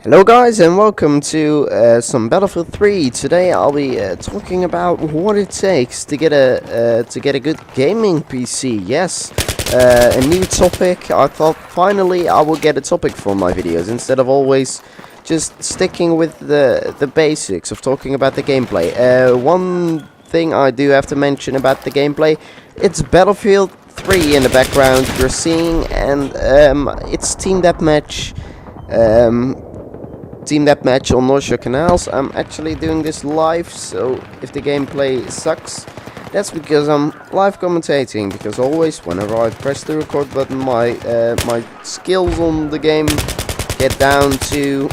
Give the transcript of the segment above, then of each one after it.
Hello guys and welcome to some Battlefield 3. Today I'll be talking about what it takes to get a good gaming PC. Yes, a new topic. I thought finally I will get a topic for my videos instead of always just sticking with the basics of talking about the gameplay. One thing I do have to mention about the gameplay, it's Battlefield 3 in the background you're seeing, and it's Team Deathmatch. Team Deathmatch on North Shore Canals. I'm actually doing this live, so if the gameplay sucks, that's because I'm live commentating. Because always, whenever I press the record button, my skills on the game get down to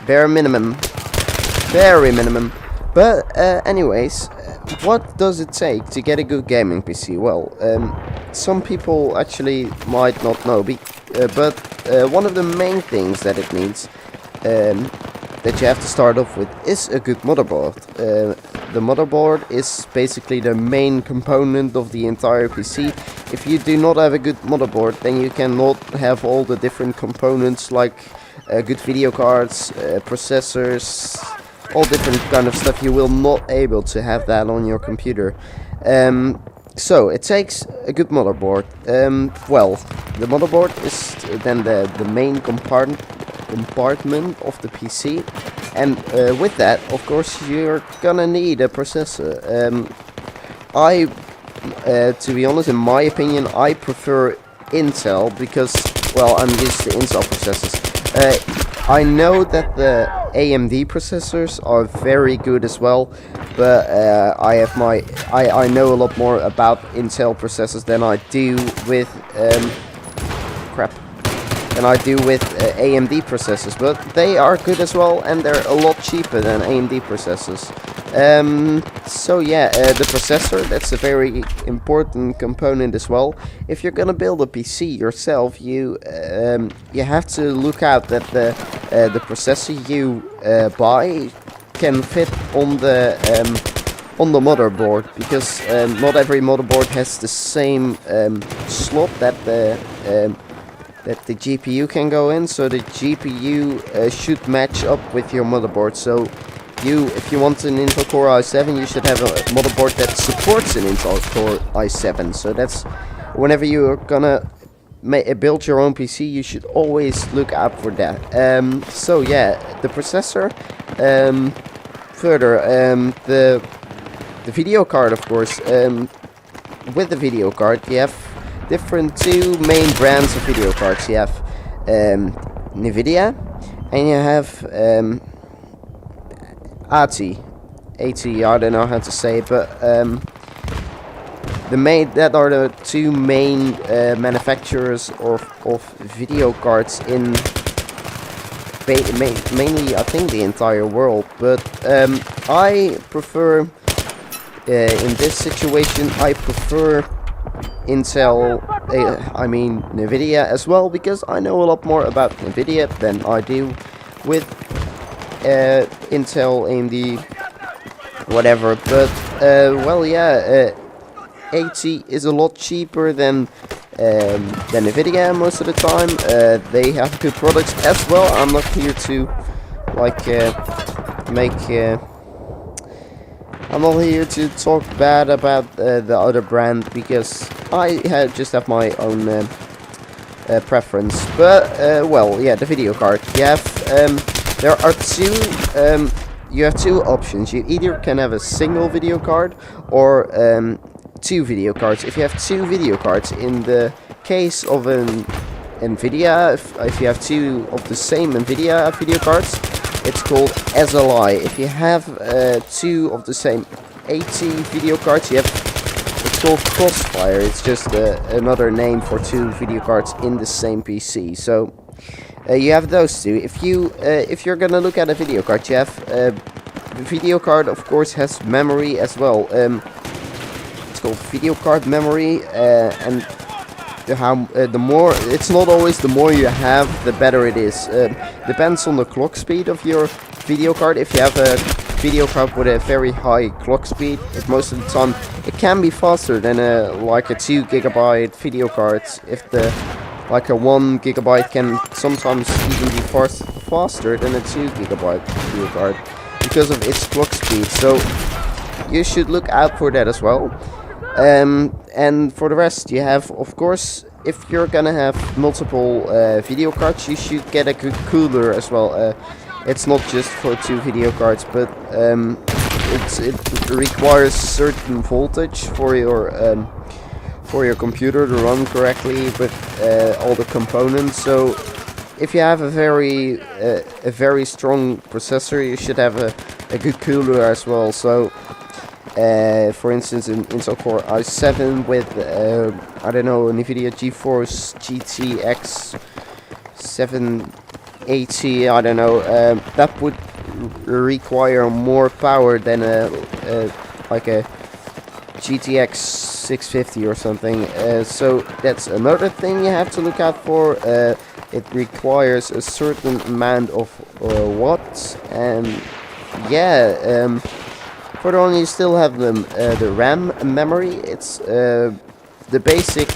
bare minimum, very minimum. But anyways, what does it take to get a good gaming PC? Well, some people actually might not know, but one of the main things that it needs. That you have to start off with is a good motherboard. The motherboard is basically the main component of the entire PC. If you do not have a good motherboard, then you cannot have all the different components like good video cards, processors, all different kind of stuff. You will not able to have that on your computer. So it takes a good motherboard. Well, the motherboard is then the main compartment of the PC, and with that, of course, you're gonna need a processor. To be honest, in my opinion, I prefer Intel because, well, I'm used to Intel processors. I know that the AMD processors are very good as well, but I know a lot more about Intel processors than I do with AMD processors, but they are good as well, and they're a lot cheaper than AMD processors. So yeah, the processor, that's a very important component as well. If you're gonna build a PC yourself, you have to look out that the processor you buy can fit on the motherboard, because not every motherboard has the same slot that the GPU can go in, so the GPU should match up with your motherboard. So if you want an Intel Core i7, you should have a motherboard that supports an Intel Core i7. So that's, whenever you're gonna build your own PC, you should always look out for that. So yeah, the processor. Further, the video card, of course. With the video card, you have two main brands of video cards. You have Nvidia, and you have ATI. ATI, I don't know how to say it, but that are the two main manufacturers of video cards in mainly, I think, the entire world. But I prefer, in this situation, I prefer Intel, Nvidia as well, because I know a lot more about Nvidia than I do with Intel, AMD, whatever. But well, yeah, AT is a lot cheaper than Nvidia most of the time. They have good products as well. I'm not here to I'm not here to talk bad about the other brand, because I just have my own preference. But well, yeah, the video card. You have you have two options. You either can have a single video card or two video cards. If you have two video cards, in the case of an Nvidia, if you have two of the same Nvidia video cards, it's called SLI. If you have two of the same AT video cards, it's called Crossfire. It's just another name for two video cards in the same PC. So you have those two. If you're gonna look at a video card, you have the video card, of course, has memory as well. It's called video card memory, and the more, it's not always the more you have, the better it is. Depends on the clock speed of your video card. If you have a video card with a very high clock speed, most of the time it can be faster than like a 2 GB video card if the like a 1 gigabyte can sometimes even be faster than a 2 gigabyte video card because of its clock speed. So you should look out for that as well. And for the rest, you have, of course, if you're gonna have multiple video cards, you should get a good cooler as well. It's not just for 2 video cards, but it requires certain voltage for your computer to run correctly with all the components. So if you have a very strong processor, you should have a good cooler as well. So for instance, in Intel Core i7 with I don't know, NVIDIA GeForce GTX 780, I don't know, that would require more power than like a GTX 650 or something. So that's another thing you have to look out for. It requires a certain amount of watts, and yeah. Further on, you still have the RAM memory. It's the basic.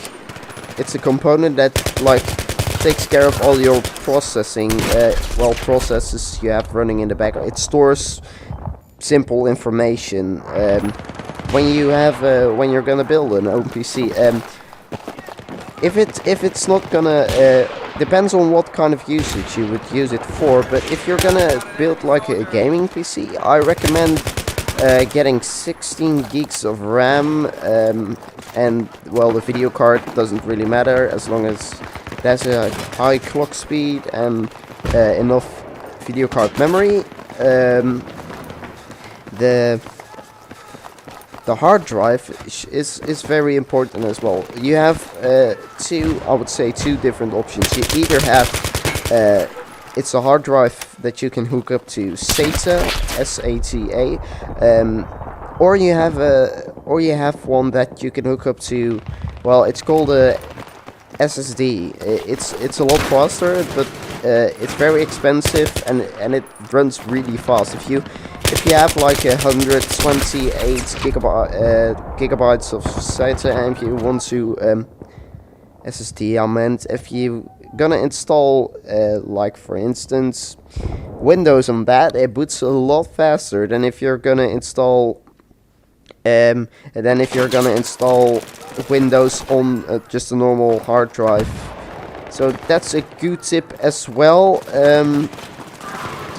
It's a component that like takes care of all your processing, processes you have running in the back. It stores simple information. When you're gonna build an own PC, if it's not gonna depends on what kind of usage you would use it for. But if you're gonna build like a gaming PC, I recommend getting 16 gigs of RAM, and well, the video card doesn't really matter as long as it has a high clock speed and enough video card memory. The hard drive is very important as well. You have two different options. You either have it's a hard drive that you can hook up to SATA, SATA, or you have one that you can hook up to. Well, it's called a SSD. It's a lot faster, but it's very expensive, and it runs really fast. If you have like 128 gigabytes of SATA, and if you want to SSD, I meant if you gonna install like for instance Windows on that, it boots a lot faster than if you're gonna install Windows on just a normal hard drive. So that's a good tip as well.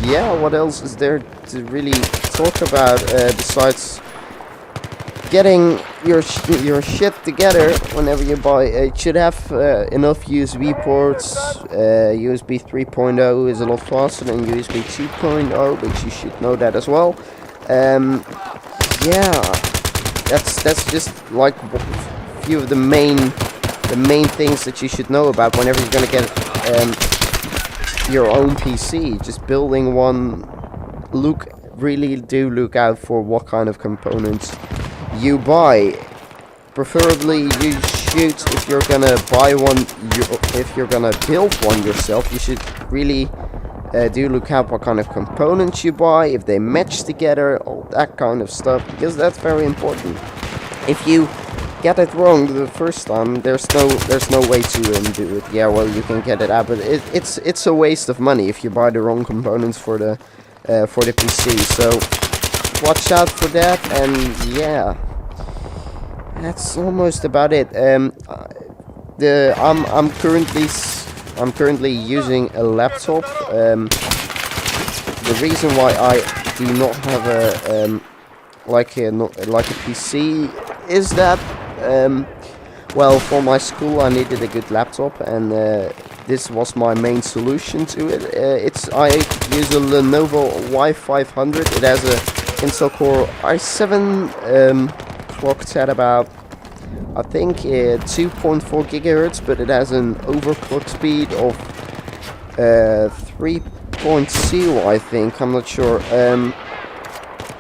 Yeah, what else is there to really talk about besides getting your shit together whenever you buy? It should have enough USB ports. USB 3.0 is a lot faster than USB 2.0, but you should know that as well. Yeah, that's just like a few of the main things that you should know about whenever you're gonna get your own PC. Just building one. Really do look out for what kind of components you buy. Preferably you should, if you're gonna buy one, if you're gonna build one yourself, you should really do look out what kind of components you buy, if they match together, all that kind of stuff, because that's very important. If you get it wrong the first time, there's no way to undo it. Yeah, well, you can get it out, but it's a waste of money if you buy the wrong components for the PC. So watch out for that, and yeah, that's almost about it. I'm currently using a laptop. The reason why I do not have a PC is that well, for my school I needed a good laptop, and this was my main solution to it. I use a Lenovo Y500. It has a Intel Core i7 clocked at about, I think, 2.4 gigahertz, but it has an overclock speed of 3.0, I think. I'm not sure.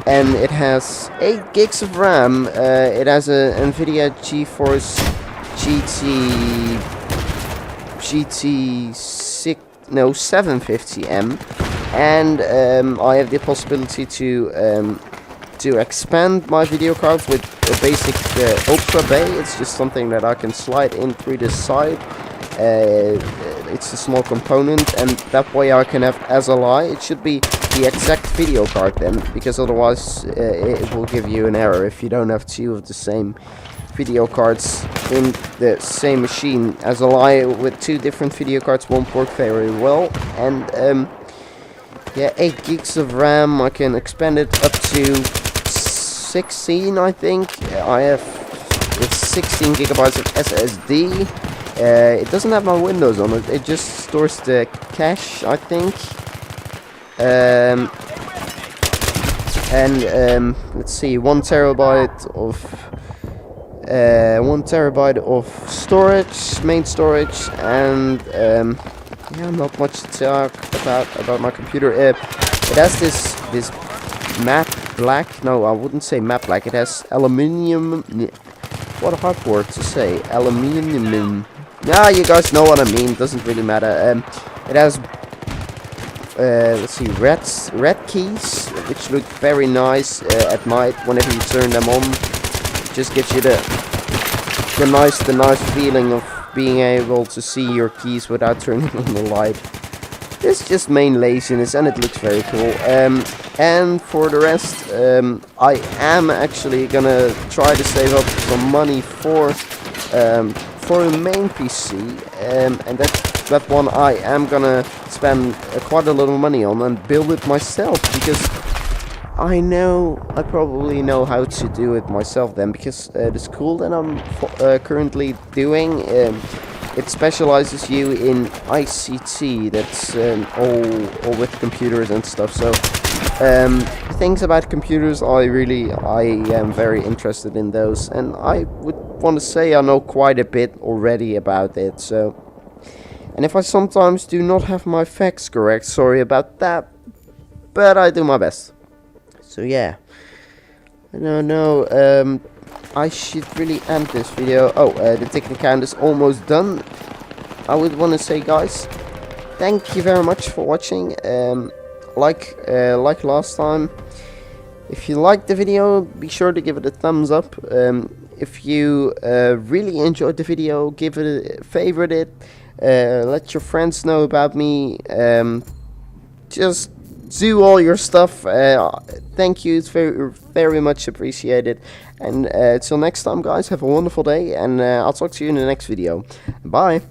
And it has 8 gigs of RAM. It has a NVIDIA GeForce GT750M, and I have the possibility to expand my video cards with a basic Ultra Bay. It's just something that I can slide in through the side, it's a small component, and that way I can have SLI. It should be the exact video card then, because otherwise it will give you an error if you don't have two of the same video cards in the same machine. SLI with two different video cards won't work very well. And yeah, 8 gigs of RAM. I can expand it up to 16, I think. I have 16 gigabytes of SSD. It doesn't have my Windows on it. It just stores the cache, I think. Let's see, 1 terabyte of storage, main storage, and yeah, not much to talk about my computer. It has this matte black. No, I wouldn't say matte black. It has aluminium. What a hard word to say. Aluminium. Yeah, you guys know what I mean. Doesn't really matter. It has let's see, red keys, which look very nice at night whenever you turn them on. It just gives you the nice feeling of being able to see your keys without turning on the light. It's just main laziness, and it looks very cool. And for the rest, I am actually gonna try to save up some money for a main PC, and that one I am gonna spend quite a little money on and build it myself, because I probably know how to do it myself then, because the school that I'm currently doing, it specializes you in ICT. That's all with computers and stuff. So things about computers, I am very interested in those, and I would want to say I know quite a bit already about it. So, and if I sometimes do not have my facts correct, sorry about that, but I do my best. So yeah, no, I should really end this video. Oh, the ticket count is almost done. I would want to say, guys, thank you very much for watching. Like last time, if you liked the video, be sure to give it a thumbs up. If you really enjoyed the video, give it favorite it. Let your friends know about me. Just do all your stuff. Thank you, it's very much appreciated. And till next time, guys, have a wonderful day, and I'll talk to you in the next video. Bye.